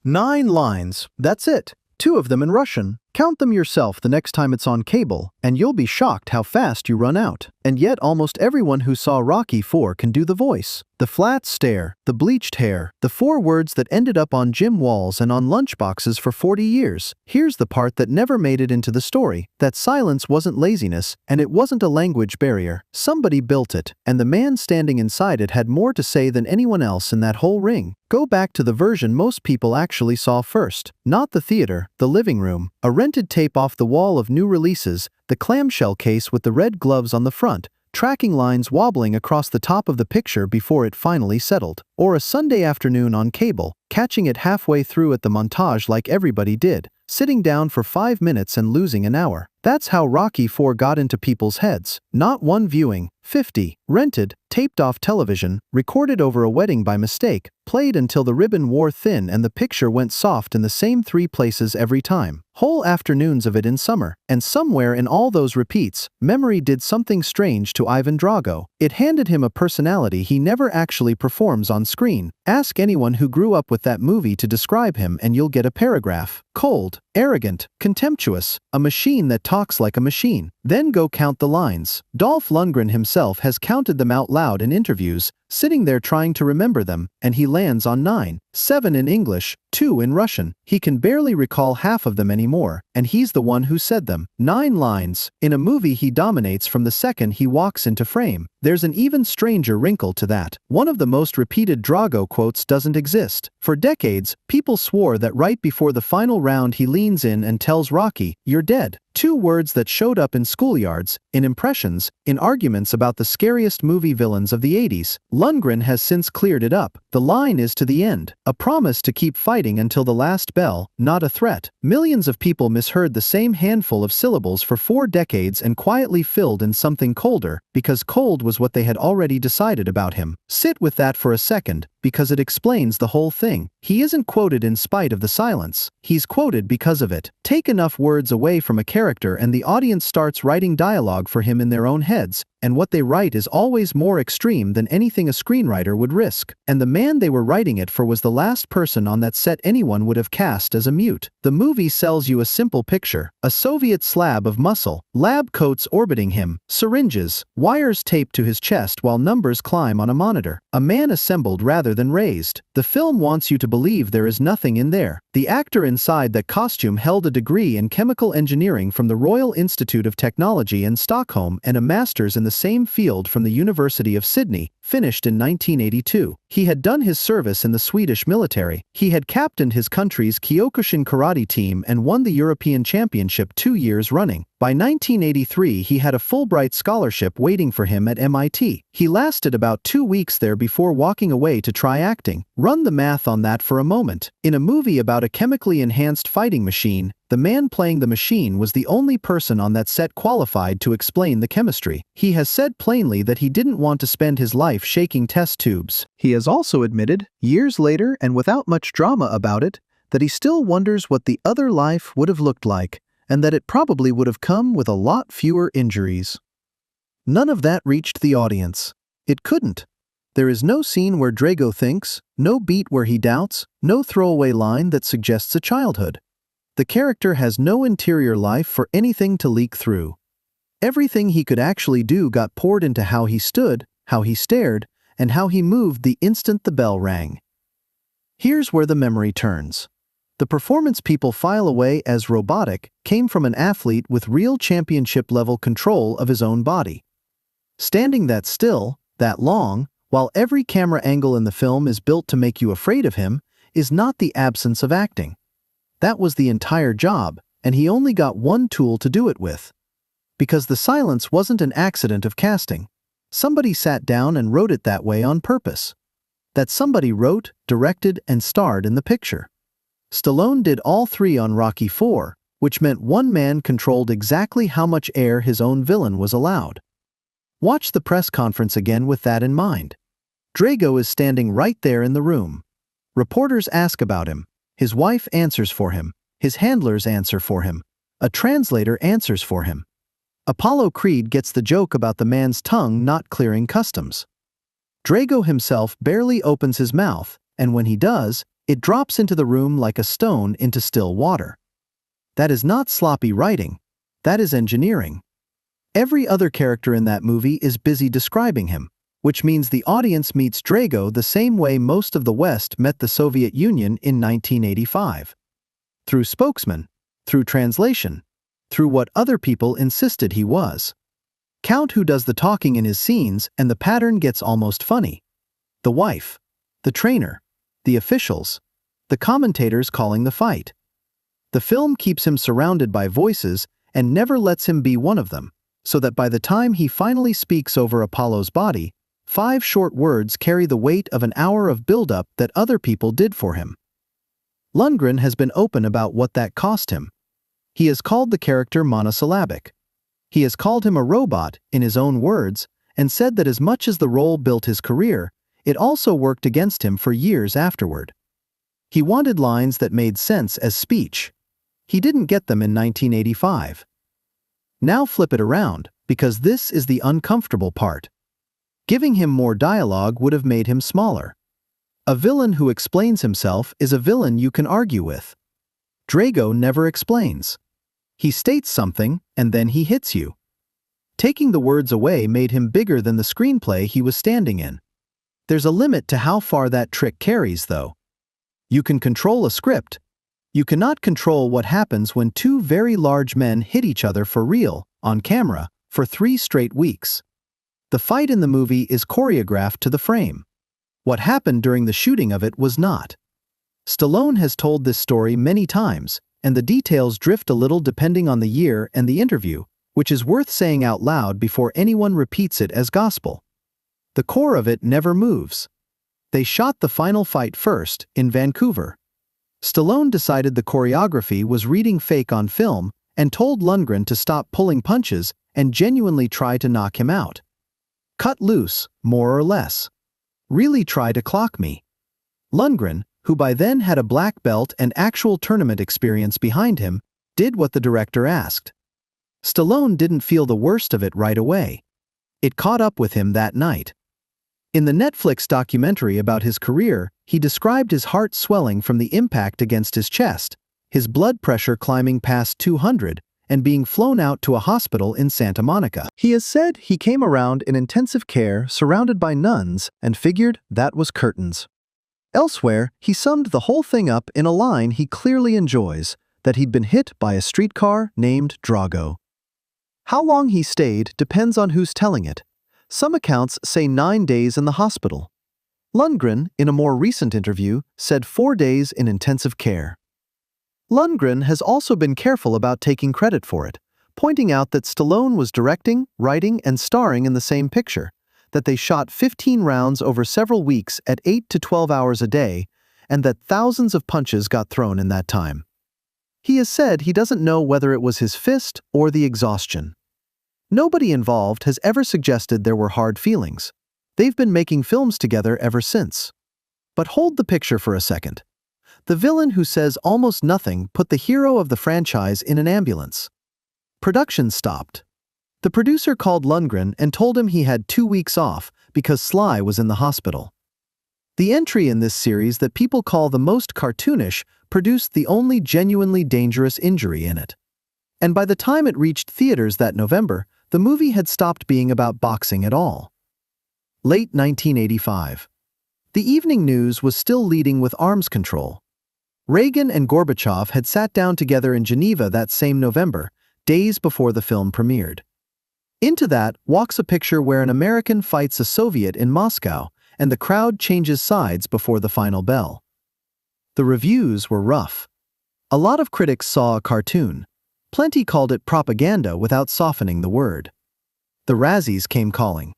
9 lines, that's it. 2 of them in Russian. Count them yourself the next time it's on cable, and you'll be shocked how fast you run out. And yet almost everyone who saw Rocky IV can do the voice. The flat stare, the bleached hair, the 4 words that ended up on gym walls and on lunchboxes for 40 years. Here's the part that never made it into the story. That silence wasn't laziness, and it wasn't a language barrier. Somebody built it, and the man standing inside it had more to say than anyone else in that whole ring. Go back to the version most people actually saw first. Not the theater, the living room, a rented tape off the wall of new releases, the clamshell case with the red gloves on the front, tracking lines wobbling across the top of the picture before it finally settled. Or a Sunday afternoon on cable, catching it halfway through at the montage like everybody did, sitting down for 5 minutes and losing an hour. That's how Rocky IV got into people's heads. Not one viewing, 50, rented, taped off television, recorded over a wedding by mistake, played until the ribbon wore thin and the picture went soft in the same 3 places every time. Whole afternoons of it in summer, and somewhere in all those repeats, memory did something strange to Ivan Drago. It handed him a personality he never actually performs on screen. Ask anyone who grew up with that movie to describe him and you'll get a paragraph. Cold, arrogant, contemptuous, a machine that talks like a machine. Then go count the lines. Dolph Lundgren himself has counted them out loud in interviews, sitting there trying to remember them, and he lands on 9. 7 in English, 2 in Russian. He can barely recall half of them anymore, and he's the one who said them. 9 lines. In a movie he dominates from the second he walks into frame. There's an even stranger wrinkle to that. One of the most repeated Drago quotes doesn't exist. For decades, people swore that right before the final round he leans in and tells Rocky, "You're dead." 2 words that showed up in schoolyards, in impressions, in arguments about the scariest movie villains of the 80s. Lundgren has since cleared it up. The line is to the end, a promise to keep fighting until the last bell, not a threat. Millions of people misheard the same handful of syllables for 4 decades and quietly filled in something colder, because cold was what they had already decided about him. Sit with that for a second, because it explains the whole thing. He isn't quoted in spite of the silence. He's quoted because of it. Take enough words away from a character and the audience starts writing dialogue for him in their own heads, and what they write is always more extreme than anything a screenwriter would risk. And the man they were writing it for was the last person on that set anyone would have cast as a mute. The movie sells you a simple picture, a Soviet slab of muscle, lab coats orbiting him, syringes, wires taped to his chest while numbers climb on a monitor. A man assembled rather than raised. The film wants you to believe there is nothing in there. The actor inside that costume held a degree in chemical engineering from the Royal Institute of Technology in Stockholm and a master's in the same field from the University of Sydney, finished in 1982. He had done his service in the Swedish military. He had captained his country's Kyokushin karate team and won the European Championship 2 years running. By 1983 he had a Fulbright scholarship waiting for him at MIT. He lasted about 2 weeks there before walking away to try acting. Run the math on that for a moment. In a movie about a chemically enhanced fighting machine, the man playing the machine was the only person on that set qualified to explain the chemistry. He has said plainly that he didn't want to spend his life shaking test tubes. He has also admitted, years later and without much drama about it, that he still wonders what the other life would have looked like, and that it probably would have come with a lot fewer injuries. None of that reached the audience. It couldn't. There is no scene where Drago thinks, no beat where he doubts, no throwaway line that suggests a childhood. The character has no interior life for anything to leak through. Everything he could actually do got poured into how he stood, how he stared, and how he moved the instant the bell rang. Here's where the memory turns. The performance people file away as robotic came from an athlete with real championship-level control of his own body. Standing that still, that long, while every camera angle in the film is built to make you afraid of him, is not the absence of acting. That was the entire job, and he only got one tool to do it with. Because the silence wasn't an accident of casting. Somebody sat down and wrote it that way on purpose. That somebody wrote, directed, and starred in the picture. Stallone did all 3 on Rocky IV, which meant one man controlled exactly how much air his own villain was allowed. Watch the press conference again with that in mind. Drago is standing right there in the room. Reporters ask about him. His wife answers for him. His handlers answer for him. A translator answers for him. Apollo Creed gets the joke about the man's tongue not clearing customs. Drago himself barely opens his mouth, and when he does, It drops into the room like a stone into still water. That is not sloppy writing. That is engineering. Every other character in that movie is busy describing him, which means the audience meets Drago the same way most of the West met the Soviet Union in 1985. Through spokesman, through translation, through what other people insisted he was. Count who does the talking in his scenes, and the pattern gets almost funny. The wife, the trainer, the officials, the commentators calling the fight. The film keeps him surrounded by voices and never lets him be one of them, so that by the time he finally speaks over Apollo's body, 5 short words carry the weight of an hour of build-up that other people did for him. Lundgren has been open about what that cost him. He has called the character monosyllabic. He has called him a robot, in his own words, and said that as much as the role built his career, it also worked against him for years afterward. He wanted lines that made sense as speech. He didn't get them in 1985. Now flip it around, because this is the uncomfortable part. Giving him more dialogue would have made him smaller. A villain who explains himself is a villain you can argue with. Drago never explains. He states something, and then he hits you. Taking the words away made him bigger than the screenplay he was standing in. There's a limit to how far that trick carries, though. You can control a script. You cannot control what happens when 2 very large men hit each other for real, on camera, for 3 straight weeks. The fight in the movie is choreographed to the frame. What happened during the shooting of it was not. Stallone has told this story many times, and the details drift a little depending on the year and the interview, which is worth saying out loud before anyone repeats it as gospel. The core of it never moves. They shot the final fight first, in Vancouver. Stallone decided the choreography was reading fake on film and told Lundgren to stop pulling punches and genuinely try to knock him out. Cut loose, more or less. Really try to clock me. Lundgren, who by then had a black belt and actual tournament experience behind him, did what the director asked. Stallone didn't feel the worst of it right away. It caught up with him that night. In the Netflix documentary about his career, he described his heart swelling from the impact against his chest, his blood pressure climbing past 200, and being flown out to a hospital in Santa Monica. He has said he came around in intensive care surrounded by nuns and figured that was curtains. Elsewhere, he summed the whole thing up in a line he clearly enjoys, that he'd been hit by a streetcar named Drago. How long he stayed depends on who's telling it. Some accounts say 9 days in the hospital. Lundgren, in a more recent interview, said 4 days in intensive care. Lundgren has also been careful about taking credit for it, pointing out that Stallone was directing, writing, and starring in the same picture, that they shot 15 rounds over several weeks at 8 to 12 hours a day, and that thousands of punches got thrown in that time. He has said he doesn't know whether it was his fist or the exhaustion. Nobody involved has ever suggested there were hard feelings. They've been making films together ever since. But hold the picture for a second. The villain who says almost nothing put the hero of the franchise in an ambulance. Production stopped. The producer called Lundgren and told him he had 2 weeks off because Sly was in the hospital. The entry in this series that people call the most cartoonish produced the only genuinely dangerous injury in it. And by the time it reached theaters that November, the movie had stopped being about boxing at all. Late 1985. The evening news was still leading with arms control. Reagan and Gorbachev had sat down together in Geneva that same November, days before the film premiered. Into that walks a picture where an American fights a Soviet in Moscow, and the crowd changes sides before the final bell. The reviews were rough. A lot of critics saw a cartoon. Plenty called it propaganda without softening the word. The Razzies came calling.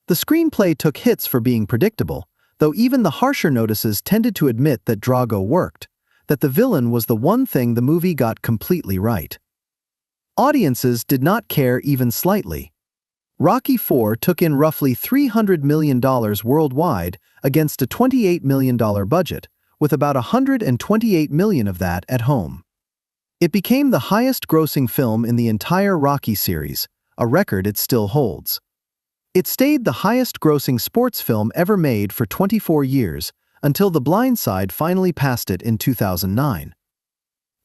The screenplay took hits for being predictable, though even the harsher notices tended to admit that Drago worked, that the villain was the one thing the movie got completely right. Audiences did not care even slightly. Rocky IV took in roughly $300 million worldwide against a $28 million budget, with about $128 million of that at home. It became the highest-grossing film in the entire Rocky series, a record it still holds. It stayed the highest-grossing sports film ever made for 24 years, until The Blind Side finally passed it in 2009.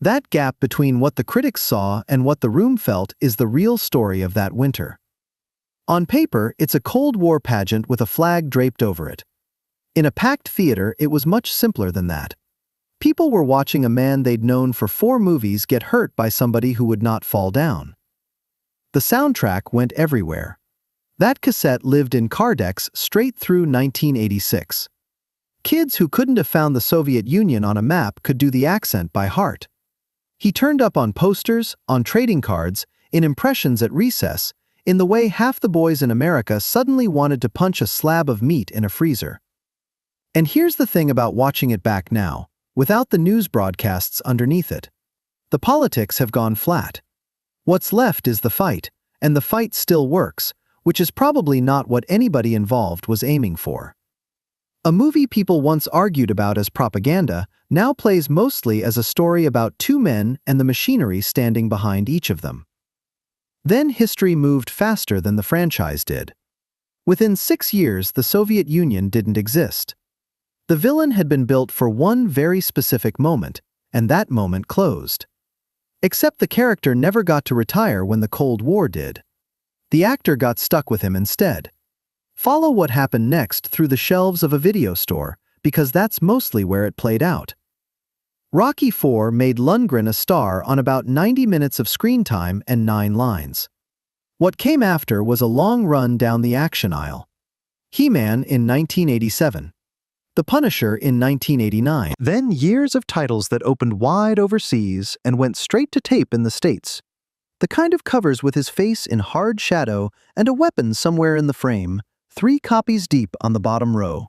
That gap between what the critics saw and what the room felt is the real story of that winter. On paper, it's a Cold War pageant with a flag draped over it. In a packed theater, it was much simpler than that. People were watching a man they'd known for 4 movies get hurt by somebody who would not fall down. The soundtrack went everywhere. That cassette lived in car decks straight through 1986. Kids who couldn't have found the Soviet Union on a map could do the accent by heart. He turned up on posters, on trading cards, in impressions at recess, in the way half the boys in America suddenly wanted to punch a slab of meat in a freezer. And here's the thing about watching it back now, without the news broadcasts underneath it. The politics have gone flat. What's left is the fight, and the fight still works, which is probably not what anybody involved was aiming for. A movie people once argued about as propaganda now plays mostly as a story about 2 men and the machinery standing behind each of them. Then history moved faster than the franchise did. Within 6 years, the Soviet Union didn't exist. The villain had been built for one very specific moment, and that moment closed. Except the character never got to retire when the Cold War did. The actor got stuck with him instead. Follow what happened next through the shelves of a video store, because that's mostly where it played out. Rocky IV made Lundgren a star on about 90 minutes of screen time and 9 lines. What came after was a long run down the action aisle. He-Man in 1987. The Punisher in 1989. Then years of titles that opened wide overseas and went straight to tape in the States. The kind of covers with his face in hard shadow and a weapon somewhere in the frame, 3 copies deep on the bottom row.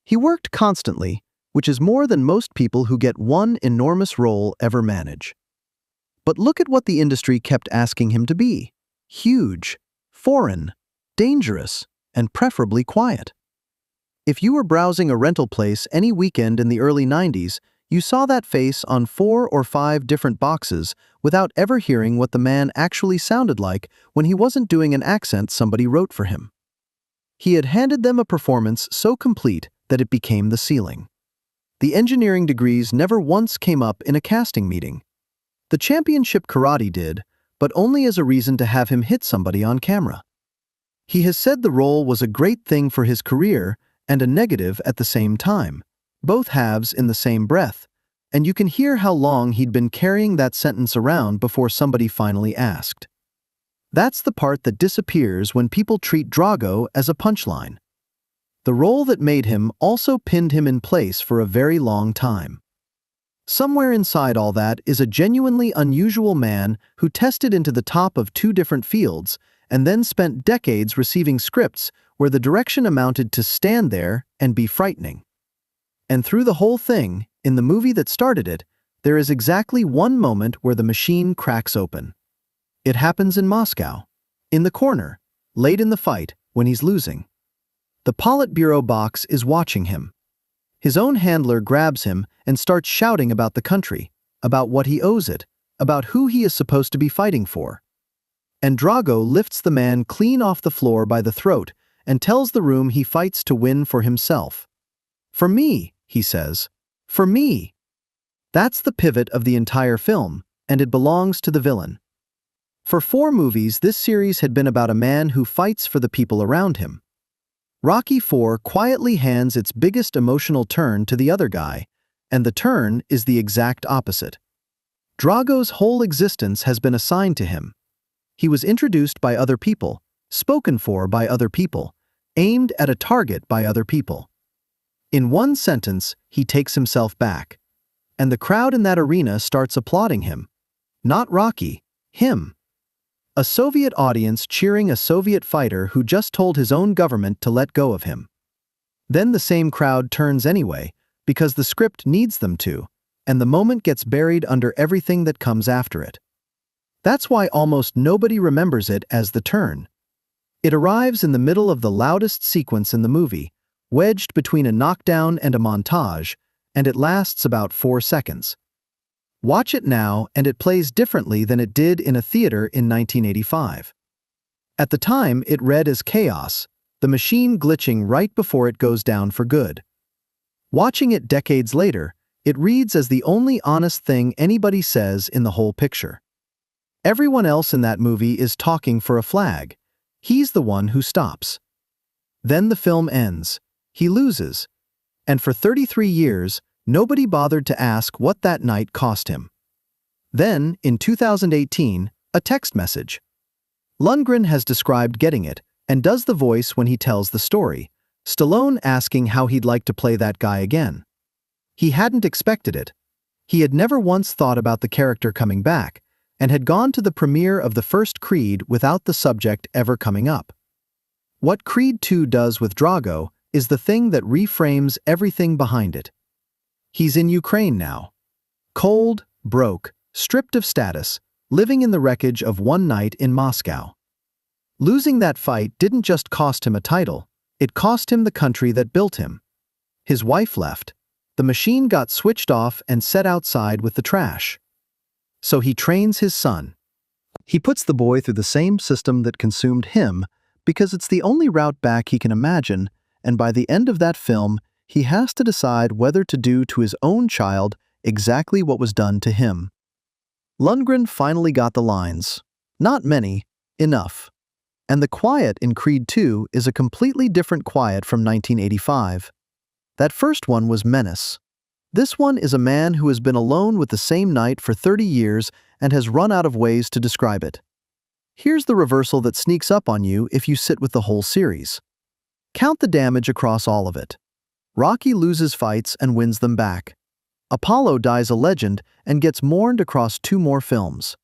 He worked constantly, which is more than most people who get one enormous role ever manage. But look at what the industry kept asking him to be: huge, foreign, dangerous, and preferably quiet. If you were browsing a rental place any weekend in the early 90s, you saw that face on 4 or 5 different boxes without ever hearing what the man actually sounded like when he wasn't doing an accent somebody wrote for him. He had handed them a performance so complete that it became the ceiling. The engineering degrees never once came up in a casting meeting. The championship karate did, but only as a reason to have him hit somebody on camera. He has said the role was a great thing for his career and a negative at the same time, both halves in the same breath, and you can hear how long he'd been carrying that sentence around before somebody finally asked. That's the part that disappears when people treat Drago as a punchline. The role that made him also pinned him in place for a very long time. Somewhere inside all that is a genuinely unusual man who tested into the top of 2 different fields and then spent decades receiving scripts where the direction amounted to stand there and be frightening. And through the whole thing, in the movie that started it, there is exactly one moment where the machine cracks open. It happens in Moscow, in the corner, late in the fight, when he's losing. The Politburo box is watching him. His own handler grabs him and starts shouting about the country, about what he owes it, about who he is supposed to be fighting for. And Drago lifts the man clean off the floor by the throat and tells the room he fights to win for himself. "For me," he says. "For me." That's the pivot of the entire film, and it belongs to the villain. For 4 movies, this series had been about a man who fights for the people around him. Rocky IV quietly hands its biggest emotional turn to the other guy, and the turn is the exact opposite. Drago's whole existence has been assigned to him. He was introduced by other people, spoken for by other people, aimed at a target by other people. In one sentence, he takes himself back, and the crowd in that arena starts applauding him. Not Rocky, him. A Soviet audience cheering a Soviet fighter who just told his own government to let go of him. Then the same crowd turns anyway, because the script needs them to, and the moment gets buried under everything that comes after it. That's why almost nobody remembers it as the turn. It arrives in the middle of the loudest sequence in the movie, wedged between a knockdown and a montage, and it lasts about 4 seconds. Watch it now, and it plays differently than it did in a theater in 1985. At the time, it read as chaos, the machine glitching right before it goes down for good. Watching it decades later, it reads as the only honest thing anybody says in the whole picture. Everyone else in that movie is talking for a flag. He's the one who stops. Then the film ends. He loses. And for 33 years, nobody bothered to ask what that night cost him. Then, in 2018, a text message. Lundgren has described getting it and does the voice when he tells the story, Stallone asking how he'd like to play that guy again. He hadn't expected it. He had never once thought about the character coming back and had gone to the premiere of the first Creed without the subject ever coming up. What Creed 2 does with Drago is the thing that reframes everything behind it. He's in Ukraine now. Cold, broke, stripped of status, living in the wreckage of one night in Moscow. Losing that fight didn't just cost him a title, it cost him the country that built him. His wife left. The machine got switched off and set outside with the trash. So he trains his son. He puts the boy through the same system that consumed him because it's the only route back he can imagine, and by the end of that film, he has to decide whether to do to his own child exactly what was done to him. Lundgren finally got the lines. Not many, enough. And the quiet in Creed 2 is a completely different quiet from 1985. That first one was menace. This one is a man who has been alone with the same night for 30 years and has run out of ways to describe it. Here's the reversal that sneaks up on you if you sit with the whole series. Count the damage across all of it. Rocky loses fights and wins them back. Apollo dies a legend and gets mourned across 2 more films.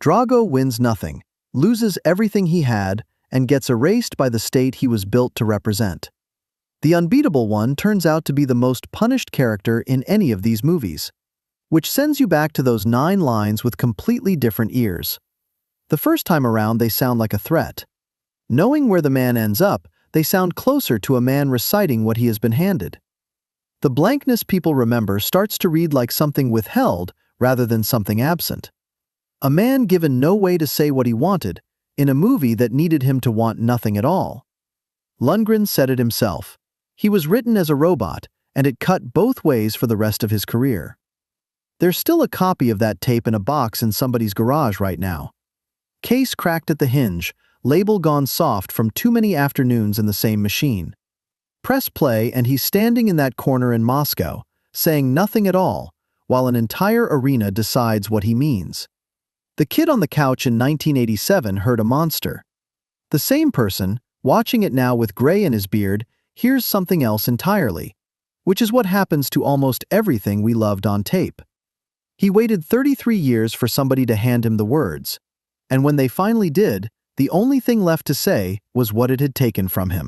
Drago wins nothing, loses everything he had, and gets erased by the state he was built to represent. The unbeatable one turns out to be the most punished character in any of these movies, which sends you back to those 9 lines with completely different ears. The first time around, they sound like a threat. Knowing where the man ends up, they sound closer to a man reciting what he has been handed. The blankness people remember starts to read like something withheld rather than something absent. A man given no way to say what he wanted in a movie that needed him to want nothing at all. Lundgren said it himself. He was written as a robot, and it cut both ways for the rest of his career. There's still a copy of that tape in a box in somebody's garage right now. Case cracked at the hinge, label gone soft from too many afternoons in the same machine. Press play and he's standing in that corner in Moscow, saying nothing at all, while an entire arena decides what he means. The kid on the couch in 1987 heard a monster. The same person, watching it now with gray in his beard, hears something else entirely, which is what happens to almost everything we loved on tape. He waited 33 years for somebody to hand him the words, and when they finally did, the only thing left to say was what it had taken from him.